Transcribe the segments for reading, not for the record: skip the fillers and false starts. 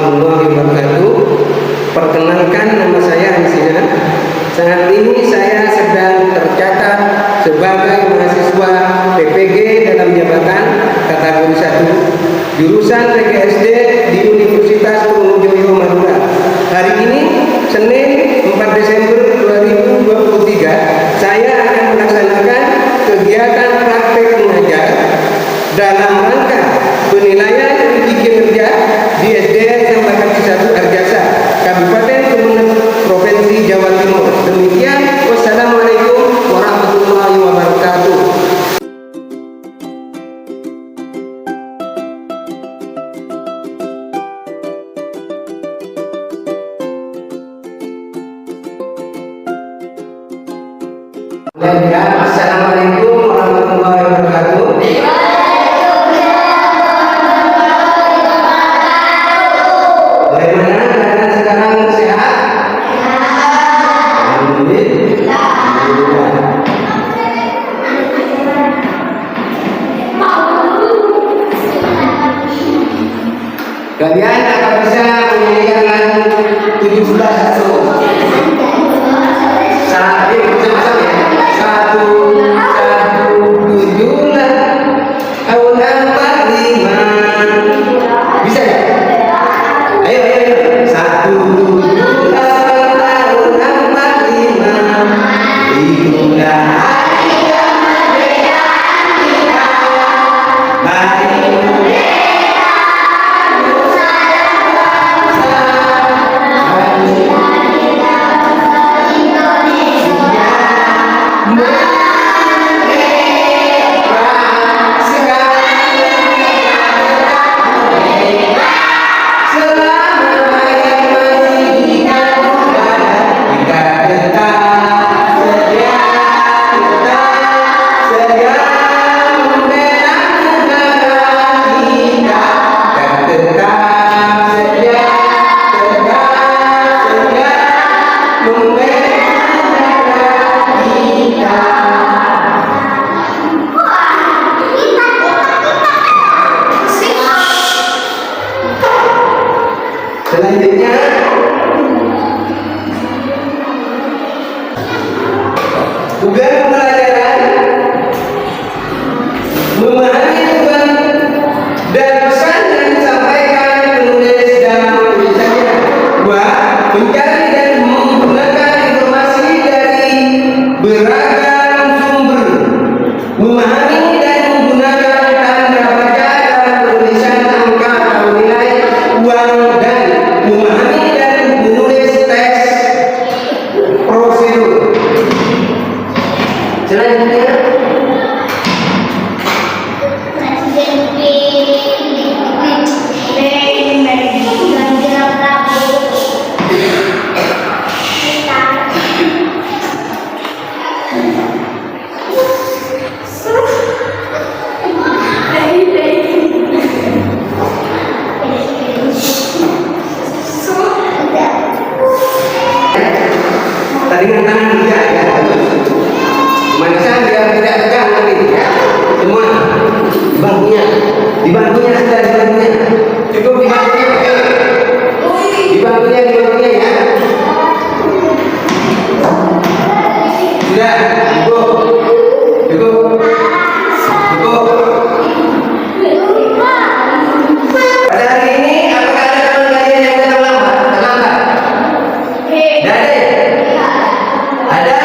warahmatullahi wabarakatuh. Perkenalkan, nama saya Ansina. Saat ini saya sedang tercatat sebagai mahasiswa PPG dalam jabatan kategori 1 jurusan PGSD di Universitas Trunojoyo Madura. Hari ini Senin 4 Desember 2023 saya akan melaksanakan kegiatan praktek mengajar dalam rangka penilaian uji kinerja di SDN Sambakati 1 Arjasa, Kabupaten Kebumen, Provinsi Jawa Timur. Demikian, wassalamualaikum warahmatullahi wabarakatuh. Assalamualaikum warahmatullahi wabarakatuh. Bagaimana keadaan sekarang, sehat? Alhamdulillah. Kalian akan bisa menyanyikan lagu 17 satu. Bersama-sama ya. 1, 7, tahun 45. Bisa ya? Ayo. 1, 7, tahun 45. Itulah hari kemerdekaan kita. Hari kemerdekaan Nusa dan bangsa. Hari Indonesia merdeka. Sekarang merdeka. Selama yang masih dikandungkan, kita tetap sedia membela negara kita. Dan tetap sedia membela negara kita. Selanjutnya, tugas pembelajaran memahami tujuan dan pesan yang disampaikan penulis dalam tulisannya. 2. Mencari dan menggunakan informasi dari beragam sumber. Memahami dan menggunakan tanda baca dalam penulisan angka atau nilai uang, dan memahami dan menulis teks prosedur. Selanjutnya, tandingan tangan juga ya. Manisan biar tidak tegang nanti ya. Semua dibantunya sudah dibantunya. Cukup dibantunya, oke. Dibantunya ya. Sudah, cukup. Pada hari ini apakah ada teman kalian yang terlambat? Dari? Ada?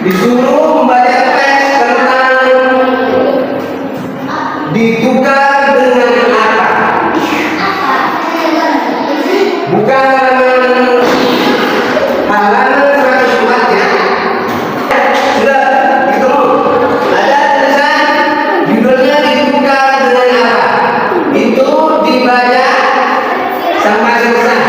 Disuruh membaca teks tentang ditukar dengan apa? Bukan halaman 104 ya. Sudah gitu. Ada tulisan judulnya ditukar dengan apa? Itu dibaca sampai selesai.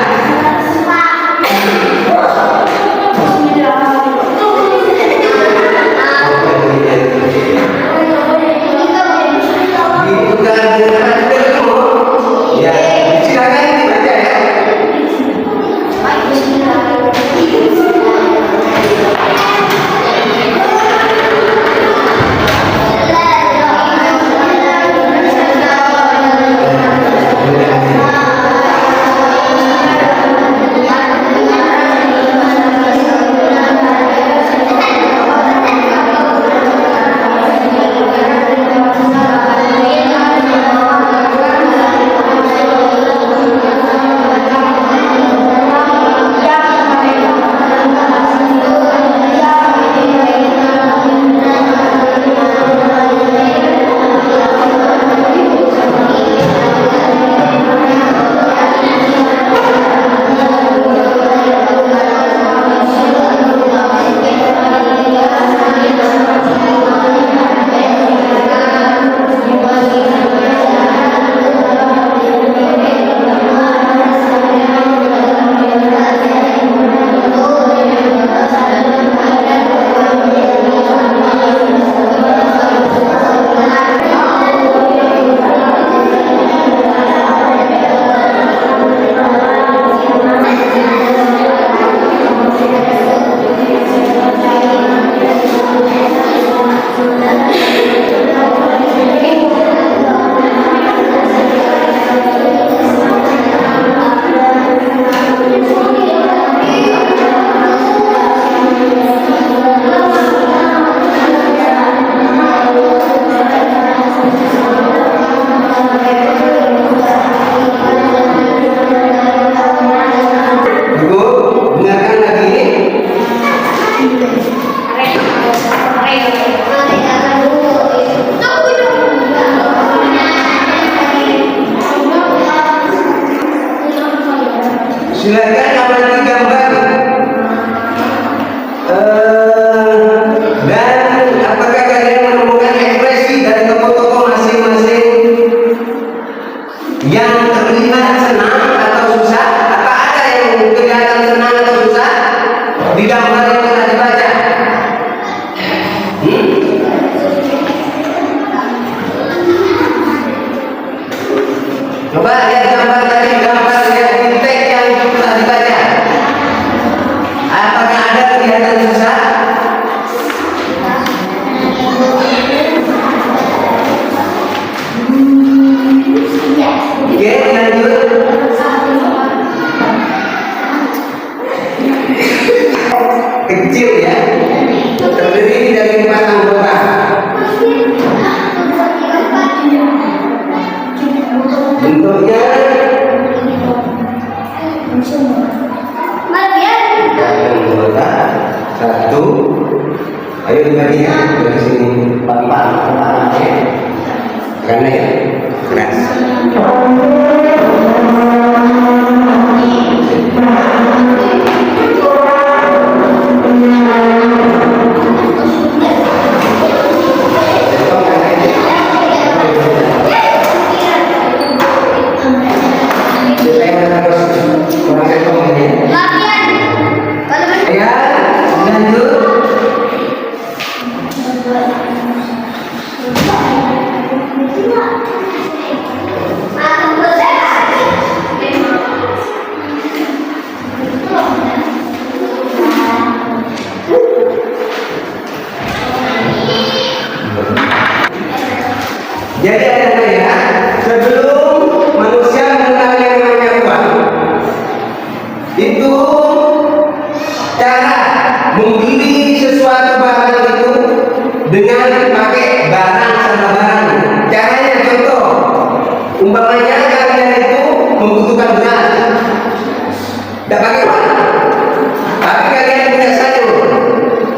Silakan amati gambar. Dan apakah kalian menemukan ekspresi dari tokoh-tokoh masing-masing yang terlihat senang atau susah? Apa ada yang kelihatan senang atau susah di gambar yang telah dibaca? Coba lihat gambar tadi, gambar yang teks yang telah dibaca. Apakah ada kelihatan susah? Oke, lanjut. Kecil ya, terdiri dari 4 anggota. Bentuknya anggota 1. Ayo dibagi ya, dari sini 4 ya. Karena ya keras. Jadi ada ya, sebelum manusia mengenal yang namanya uang, itu cara membeli sesuatu barang itu dengan pakai barang sama barang. Caranya contoh, umpamanya kalian itu membutuhkan beras, tidak pakai uang, tapi kalian punya sayur.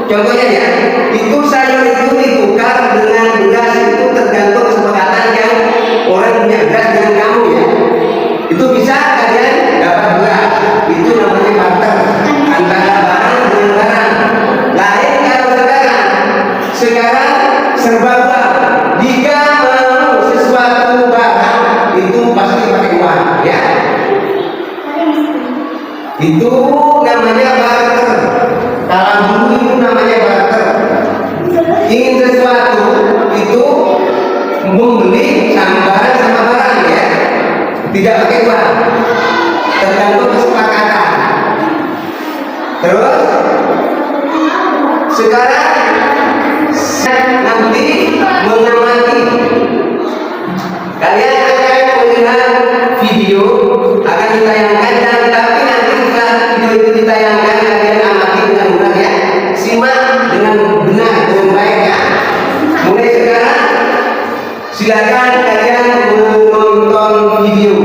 Contohnya ya, itu sayur itu ditukar dengan beras itu tergantung kesepakatan yang orang punya beras dengan kamu ya. Itu bisa kalian dapat beras. Itu namanya barter antara barang dengan barang. Lain kalau sekarang serba uang. Jika mau sesuatu barang itu pasti pakai uang ya. Itu namanya barter. Kalau dulu itu namanya barter. Ingin sesuatu itu membeli sama barang ya, tidak pakai uang, tergantung kesepakatan. Terus sekarang nanti mengamati, kalian akan melihat video akan ditayangkan, dan tapi nanti setelah video itu ditayangkan kalian amati dengan benar ya, simak dengan benar dengan baik ya. Mulai sekarang silakan kalian menonton video.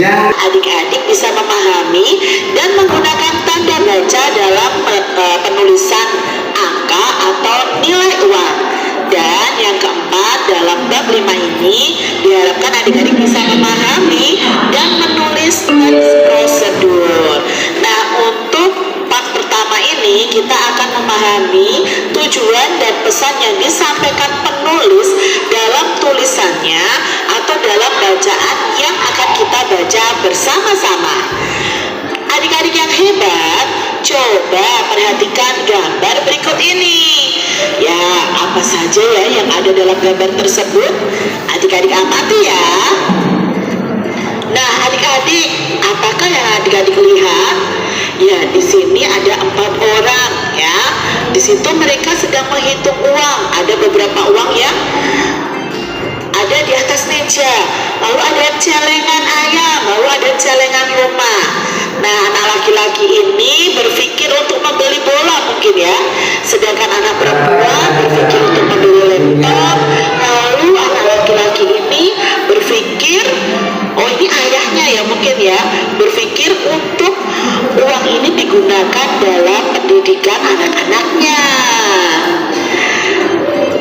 Yang adik-adik bisa memahami dan menggunakan tanda baca dalam penulisan angka atau nilai uang. Dan yang keempat, dalam bab 5 ini diharapkan adik-adik bisa memahami dan menulis prosedur. Nah, untuk part pertama ini kita akan memahami tujuan dan pesan yang disampaikan penulis dalam tulisannya atau dalam bacaan yang akan kita baca bersama-sama. Adik-adik yang hebat, coba perhatikan gambar berikut ini. Ya, apa saja ya yang ada dalam gambar tersebut? Adik-adik amati ya. Nah, adik-adik, apakah yang adik-adik lihat? Ya, di sini ada 4 orang ya. Di situ mereka sedang menghitung uang. Ada beberapa uang yang ada di atas meja. Lalu ada celengan ayam, lalu ada celengan rumah. Nah, anak laki-laki ini berpikir untuk membeli bola mungkin ya. Sedangkan anak perempuan berpikir untuk membeli laptop. Lalu anak laki-laki ini berpikir, oh ini ayahnya ya mungkin ya, berpikir untuk uang ini digunakan dalam pendidikan anak-anaknya.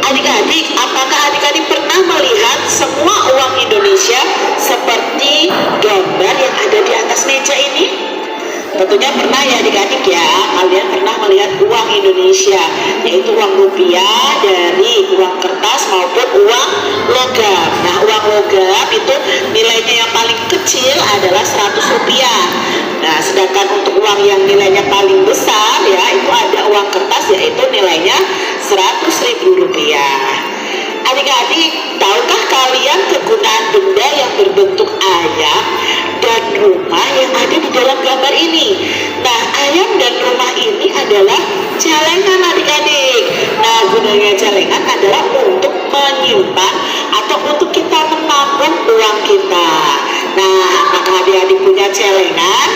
Adik-adik, apakah adik-adik pernah melihat semua uang Indonesia seperti gambar yang ada di atas meja ini? Tentunya pernah ya adik-adik ya, kalian pernah melihat uang Indonesia, yaitu uang rupiah dari uang kertas maupun uang logam. Nah, uang logam itu nilainya yang paling kecil adalah 100 rupiah. Nah, sedangkan untuk uang yang nilainya paling besar ya, itu ada uang kertas yaitu nilainya 100.000 rupiah. Adik-adik, tahukah kalian kegunaan benda yang berbentuk ayam dan rumah yang ada di dalam gambar ini? Nah, ayam dan rumah ini adalah celengan adik-adik. Nah, gunanya celengan adalah untuk menyimpan atau untuk kita menabung uang kita. Nah, apakah adik-adik punya celengan?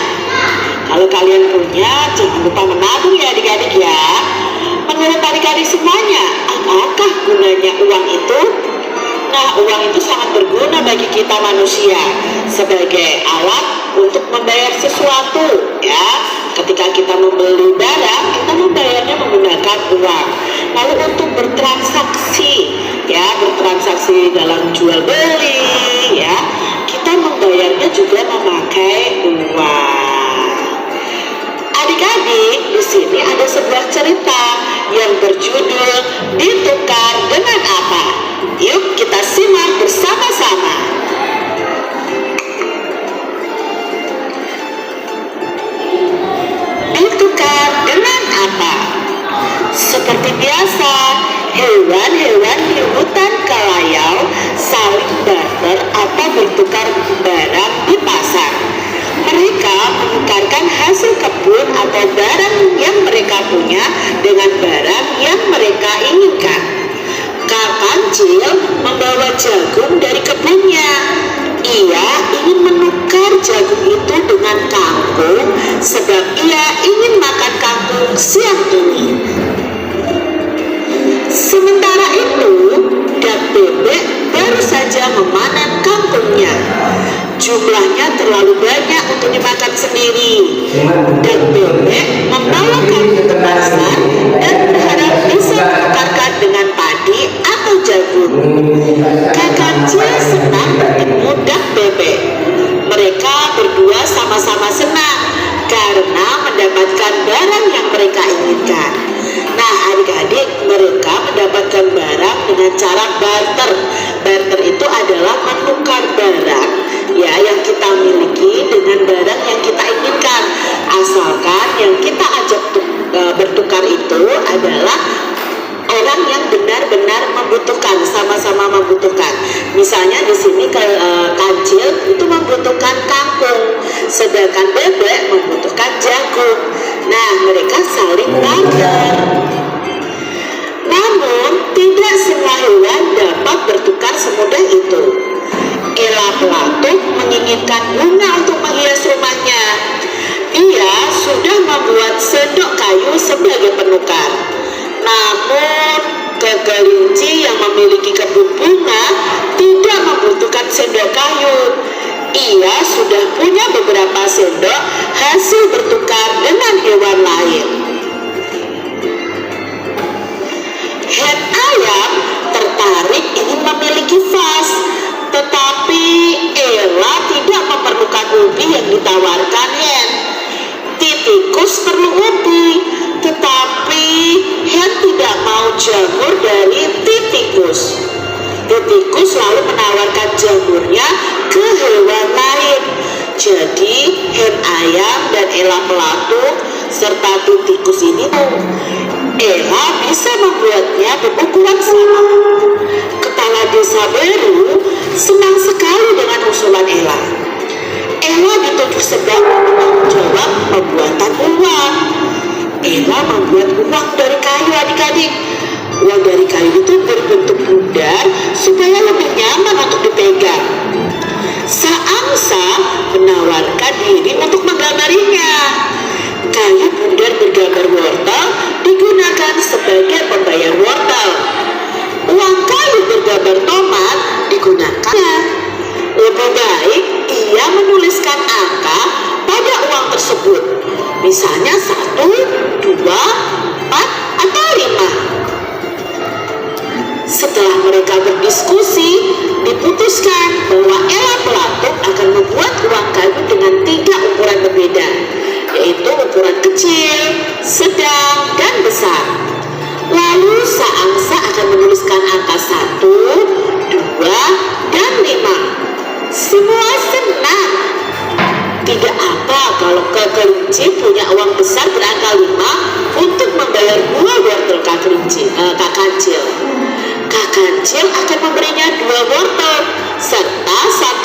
Kalau kalian punya, jangan lupa menabung ya adik-adik ya. Menurut adik-adik semuanya, apakah gunanya uang itu? Nah, uang itu sangat berguna bagi kita manusia sebagai alat untuk membayar sesuatu ya. Ketika kita membeli barang, kita membayarnya menggunakan uang. Lalu untuk bertransaksi ya, bertransaksi dalam jual beli ya, kita membayarnya juga memakai uang. Adik-adik, di sini ada sebuah cerita yang berjudul Ditukar Dengan Apa. Yuk kita simak bersama-sama. Ditukar dengan apa? Seperti biasa, hewan-hewan di hutan kelayau saling barter atau bertukar barang di pasar. Mereka menukarkan hasil kebun atau barang yang mereka punya dengan barang yang mereka inginkan. Kak Kancil membawa jagung dari kebunnya. Ia ingin menukar jagung itu dengan kangkung sebab ia ingin makan kangkung siang ini. Sementara itu, Dak Bebek baru saja memanen kangkungnya. Jumlahnya terlalu banyak untuk dimakan sendiri. Dan Bebek membawa kangkung ke pasar dan berharap bisa menukarkan dengan padi atau jagung. Kak Kancil senang bertemu Dak Bebek. Mereka berdua sama-sama senang karena mendapatkan barang yang mereka inginkan. Nah, adik-adik, mereka mendapatkan barang dengan cara barter. Barter itu adalah menukar barang ya yang kita miliki dengan barang yang kita inginkan, asalkan yang kita ajak bertukar itu adalah orang yang benar-benar membutuhkan, sama-sama membutuhkan. Misalnya di sini Kancil itu membutuhkan kangkung, sedangkan Bebek membutuhkan jagung. Nah, mereka saling barter. Namun, tidak semua hewan dapat bertukar semudah itu. Ella Pelatuk menginginkan bunga untuk menghias rumahnya. Ia sudah membuat sendok kayu sebagai penukar. Namun, Kelinci yang memiliki kebun bunga tidak membutuhkan sendok kayu. Ia sudah punya beberapa sendok hasil bertukar dengan hewan lain. Hen ayam tertarik ingin memiliki vas, tetapi Ella tidak memerlukan ubi yang ditawarkan Hen. Tikus perlu ubi, tetapi Hen tidak mau jamur dari tikus. Tikus lalu menawarkan jamurnya ke hewan lain. Jadi Hen ayam dan Ella Pelatuk serta tikus ini Ella bisa membuatnya berukuran sama. Kepala desa baru senang sekali dengan usulan Ella. Ella dituduh sedang bertanggung jawab pembuatan uang. Ella membuat uang dari kayu adik-adik. Uang dari kayu itu berbentuk bundar supaya lebih nyaman untuk dipegang. Saangsa menawarkan diri untuk menggambarinya. Kayu bundar bergambar wortel digunakan sebagai pembayar wortel. Uang kayu bergambar tomat digunakan. Lebih baik ia menuliskan angka pada uang tersebut. Misalnya 1, 2, 4, atau 5. Setelah mereka berdiskusi, diputuskan bahwa Ella Pelatuk akan membuat uang kayu dengan 3 ukuran berbeda, yaitu berukuran kecil, sedang, dan besar. Lalu Saangsa akan menuliskan angka 1, 2, dan 5. Semua senang. Tidak apa kalau Kak Kelinci punya uang besar berangka 5 untuk membayar 2 wortel Kak Kancil. Kak Kancil akan memberinya 2 wortel serta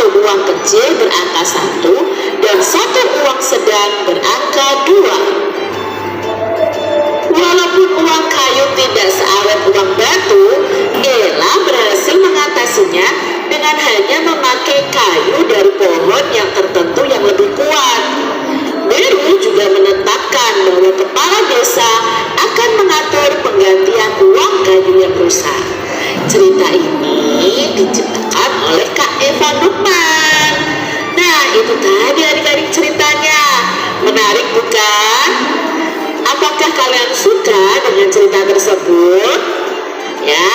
1 uang kecil berangka 1 dan 1 uang sedang berangka 2. Walaupun uang kayu tidak seawet uang batu, Ella berhasil mengatasinya dengan hanya memakai kayu dari pohon yang tertentu yang lebih kuat. Mary juga menetapkan bahwa kepala desa akan mengatur penggantian uang kayu yang rusak. Cerita ini diciptakan oleh Kak Eva Nukman. Nah, itu tadi adik-adik ceritanya. Menarik bukan? Apakah kalian suka dengan cerita tersebut? Ya,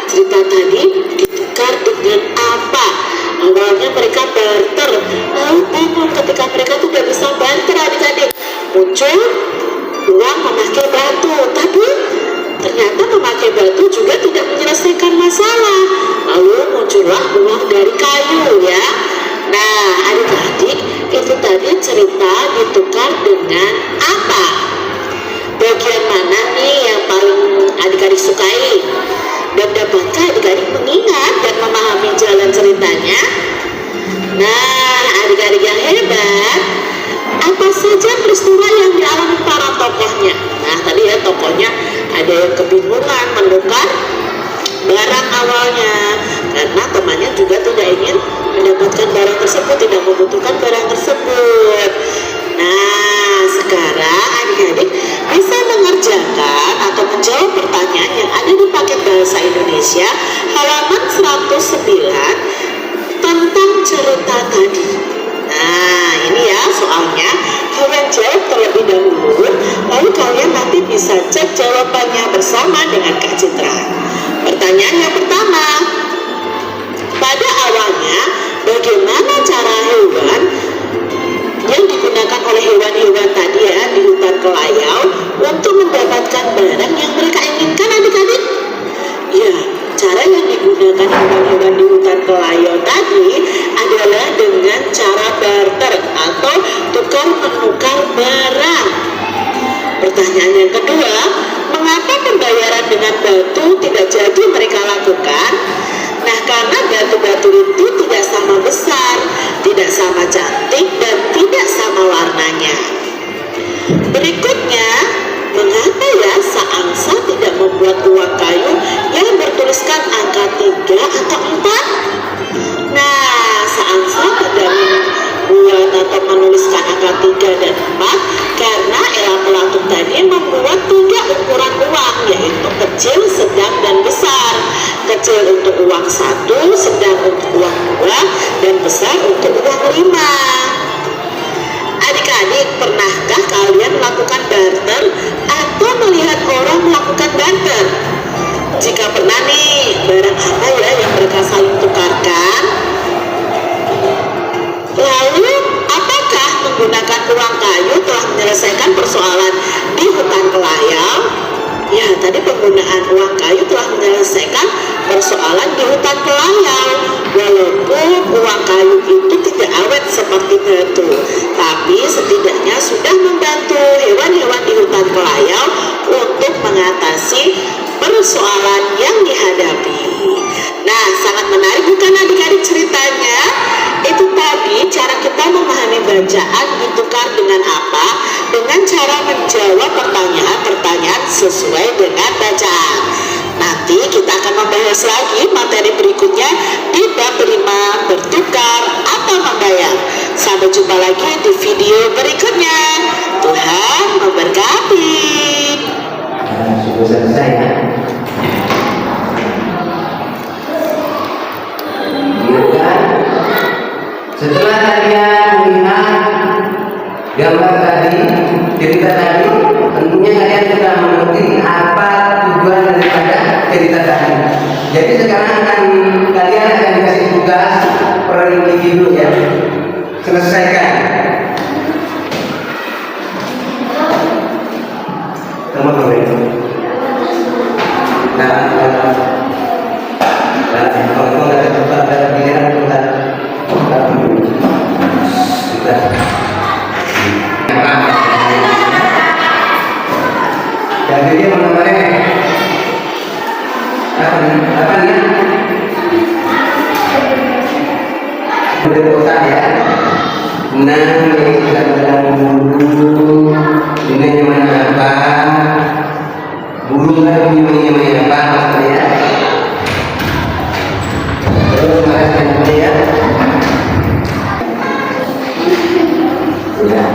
cerita tadi ditukar dengan apa? Awalnya mereka barter, lalu bingung ketika mereka tidak bisa barter adik-adik. Muncul uang memakai batu, tapi ternyata memakai batu juga tidak menyelesaikan masalah. Lalu muncullah uang dari kayu ya. Nah, adik-adik, itu tadi cerita ditukar dengan apa? Bagian mana nih yang paling adik-adik sukai? Dan dapatkah adik-adik mengingat dan memahami jalan ceritanya? Nah, adik-adik yang hebat, apa saja peristiwa yang dialami para tokohnya? Nah, tadi ya tokohnya ada yang kebingungan menukar barang awalnya karena temannya juga tidak ingin mendapatkan barang tersebut, tidak membutuhkan barang tersebut. Nah, sekarang adik-adik bisa mengerjakan atau menjawab pertanyaan yang ada di paket bahasa Indonesia halaman 109 tentang cerita tadi. Nah, ini ya soalnya, kalian jawab terlebih dahulu, lalu kalian nanti bisa cek jawabannya bersama dengan Kak Citra. Pertanyaan yang pertama, pada awalnya bagaimana cara hewan yang digunakan oleh hewan-hewan tadi ya di hutan Kelayau untuk mendapatkan barang yang mereka inginkan adik-adik? Ya, cara yang digunakan hewan-hewan di hutan Kelayau tadi adalah dengan cara barter atau tukar-menukar barang. Pertanyaan yang kedua, mengapa pembayaran dengan batu tidak jadi mereka lakukan? Nah, karena batu-batu itu tidak sama besar, tidak sama cantik, dan tidak sama warnanya. Berikutnya, mengapa ya Saangsa tidak membuat uang kayu yang bertuliskan angka 3 atau 4? Nah, Saangsa tidak membuat atau menuliskan angka 3 dan 4 karena Ella Pelatuk tadi membuat 3 ukuran uang, yaitu kecil, sedang, dan besar. Kecil untuk uang 1, sedang untuk uang 2, dan besar untuk uang 5. Adik-adik, pernahkah kalian melakukan barter atau melihat orang melakukan barter? Jika pernah nih, barang apa ya yang mereka saling tukarkan? Lalu, apakah menggunakan uang kayu telah menyelesaikan persoalan di hutan Kelayau? Ya, tadi penggunaan uang kayu telah menyelesaikan persoalan di hutan Kelayau. Walaupun uang kayu itu tidak awet seperti batu, tapi setidaknya sudah membantu hewan-hewan di hutan Kelayau untuk mengatasi persoalan yang dihadapi. Nah, sangat menarik bukan adik-adik ceritanya? Itu tadi cara kita memahami bacaan ditukar dengan apa? Dengan cara menjawab pertanyaan-pertanyaan sesuai dengan bacaan. Nanti kita akan membahas lagi materi berikutnya di bab 5 bertukar atau membayar. Sampai jumpa lagi di video berikutnya. Tuhan memberkati. Sudah selesai ya. Setelah kalian melihat gambar tadi, cerita tadi, tentunya kalian sudah mengerti apa tujuan daripada cerita tadi. Jadi sekarang kalian akan dikasih tugas per individu ya. Selesaikan. Kalau nggak ada tempat ada pikiran Tuhan. Jadi dia mana? Apa nih? Udah bosan ya? Nah, ini kita bilang dulu. Ini mana apa? Burung kan punya apa maksudnya? Terus mana ya? Sudah.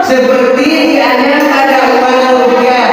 Seperti hanya ada uang rupiah.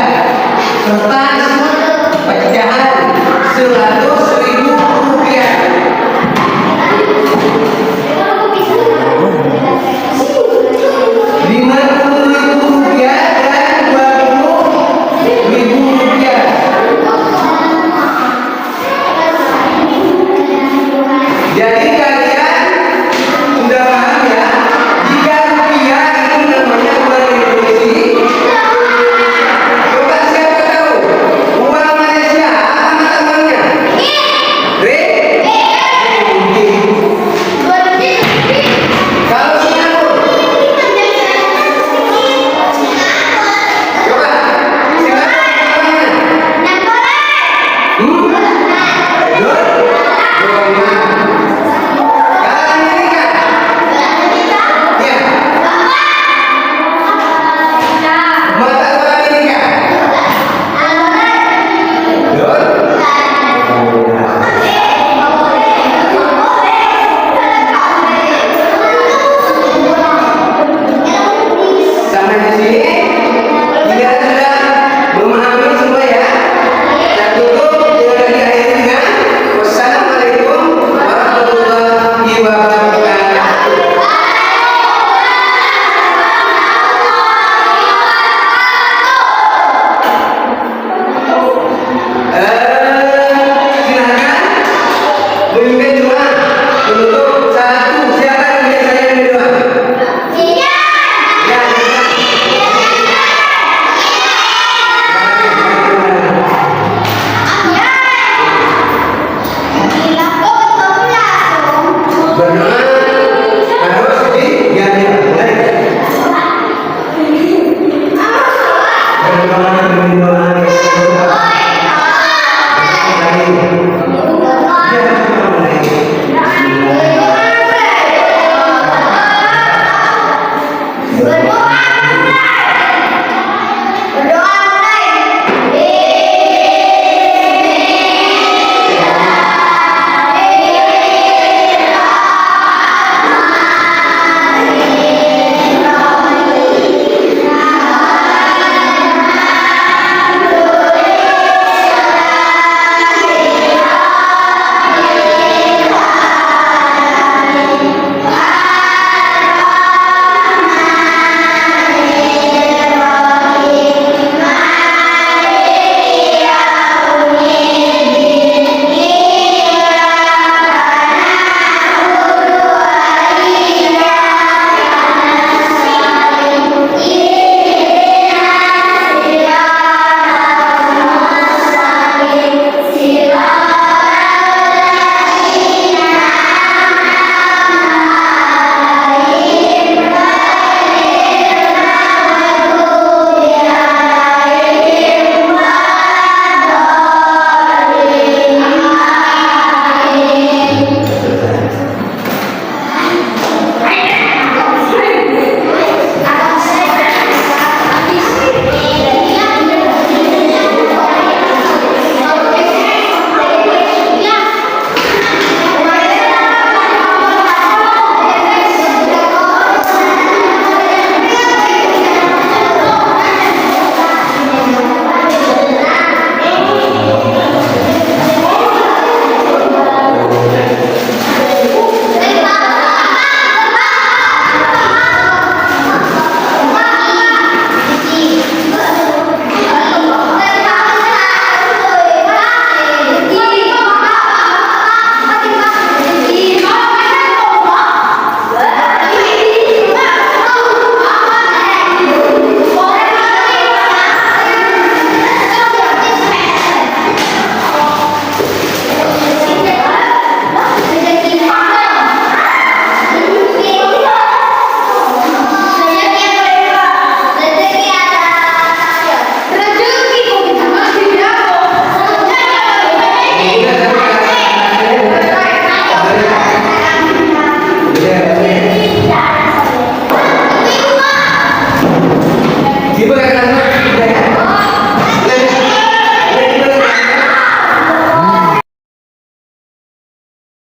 menunjukkan